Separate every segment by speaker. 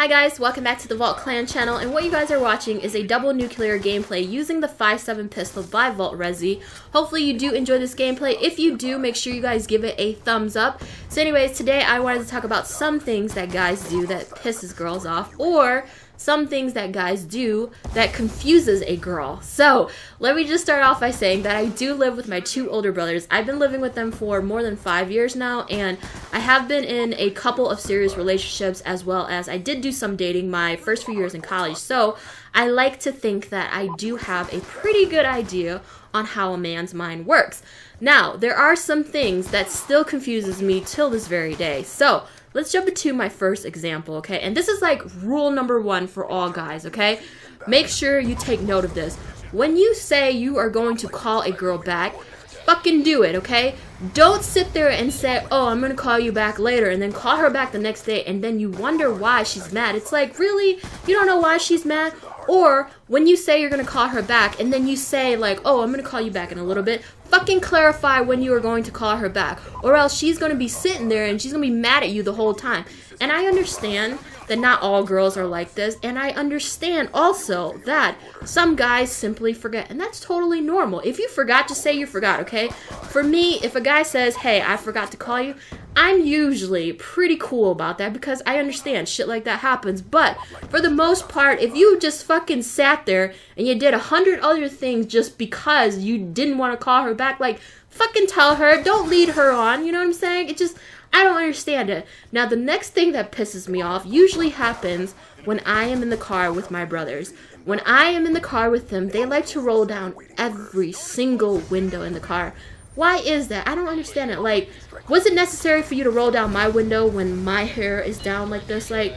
Speaker 1: Hi guys, welcome back to the Vault Clan channel, and what you guys are watching is a double nuclear gameplay using the 5.7 pistol by Vault Rezy. Hopefully you do enjoy this gameplay. If you do, make sure you guys give it a thumbs up. So anyways, today I wanted to talk about some things that guys do that pisses girls off, or some things that guys do that confuses a girl. So let me just start off by saying that I do live with my two older brothers. I've been living with them for more than 5 years now, and I have been in a couple of serious relationships, as well as I did do some dating my first few years in college. So I like to think that I do have a pretty good idea on how a man's mind works. Now, there are some things that still confuses me till this very day. So let's jump into my first example, okay? And this is like rule number 1 for all guys, okay? Make sure you take note of this. When you say you are going to call a girl back, fucking do it, okay? Don't sit there and say, oh, I'm gonna call you back later, and then call her back the next day, and then you wonder why she's mad. It's like, really? You don't know why she's mad? Or when you say you're gonna call her back, and then you say like, oh, I'm gonna call you back in a little bit, fucking clarify when you are going to call her back, or else she's gonna be sitting there and she's gonna be mad at you the whole time. And I understand that not all girls are like this, and I understand also that some guys simply forget, and that's totally normal. If you forgot, just say you forgot, okay? For me, if a guy says, hey, I forgot to call you, I'm usually pretty cool about that because I understand shit like that happens. But for the most part, if you just fucking sat there and you did 100 other things just because you didn't want to call her back, like, fucking tell her, don't lead her on, you know what I'm saying? It just, I don't understand it. Now, the next thing that pisses me off usually happens when I am in the car with my brothers. When I am in the car with them, they like to roll down every single window in the car. Why is that? I don't understand it. Like, was it necessary for you to roll down my window when my hair is down like this? Like,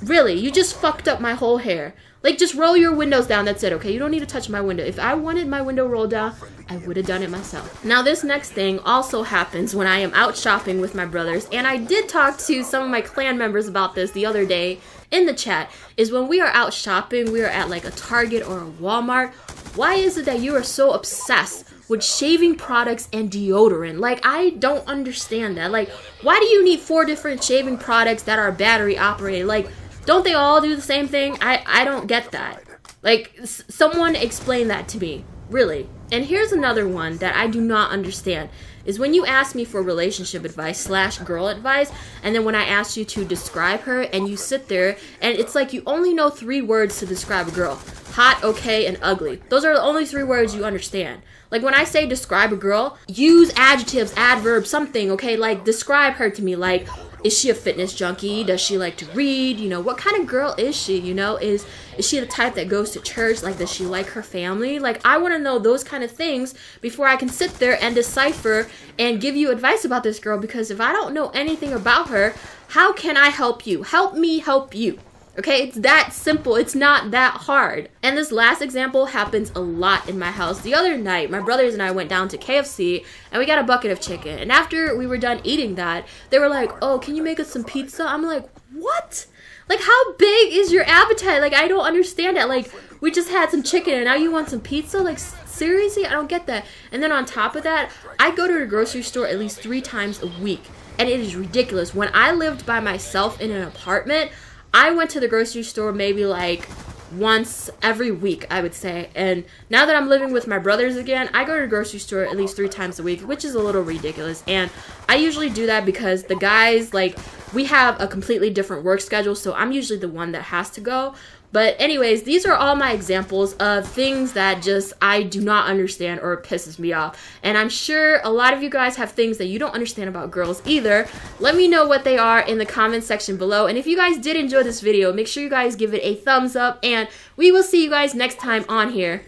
Speaker 1: really? You just fucked up my whole hair. Like, just roll your windows down, that's it, okay? You don't need to touch my window. If I wanted my window rolled down, I would have done it myself. Now, this next thing also happens when I am out shopping with my brothers, and I did talk to some of my clan members about this the other day in the chat, is when we are out shopping, we are at like a Target or a Walmart, why is it that you are so obsessed with shaving products and deodorant? Like, I don't understand that. Like, why do you need 4 different shaving products that are battery operated? Like, don't they all do the same thing? I don't get that. Like, someone explain that to me, really. And here's another one that I do not understand, is when you ask me for relationship advice / girl advice, and then when I ask you to describe her, and you sit there, and it's like you only know 3 words to describe a girl. Hot, okay, and ugly. Those are the only 3 words you understand. Like, when I say describe a girl, use adjectives, adverbs, something, okay? Like, describe her to me. Like, is she a fitness junkie? Does she like to read? You know, what kind of girl is she? You know, is she the type that goes to church? Like, does she like her family? Like, I want to know those kind of things before I can sit there and decipher and give you advice about this girl, because if I don't know anything about her, how can I help you? Help me help you. Okay, it's that simple. It's not that hard. And this last example happens a lot in my house. The other night, my brothers and I went down to KFC and we got a bucket of chicken. And after we were done eating that, they were like, oh, can you make us some pizza? I'm like, what? Like, how big is your appetite? Like, I don't understand that. Like, we just had some chicken and now you want some pizza? Like, seriously? I don't get that. And then on top of that, I go to the grocery store at least 3 times a week. And it is ridiculous. When I lived by myself in an apartment, I went to the grocery store maybe like once every week, I would say. And now that I'm living with my brothers again, I go to the grocery store at least 3 times a week, which is a little ridiculous. And I usually do that because the guys, like, we have a completely different work schedule, so I'm usually the one that has to go. But anyways, these are all my examples of things that just I do not understand or pisses me off. And I'm sure a lot of you guys have things that you don't understand about girls either. Let me know what they are in the comment section below. And if you guys did enjoy this video, make sure you guys give it a thumbs up, and we will see you guys next time on here.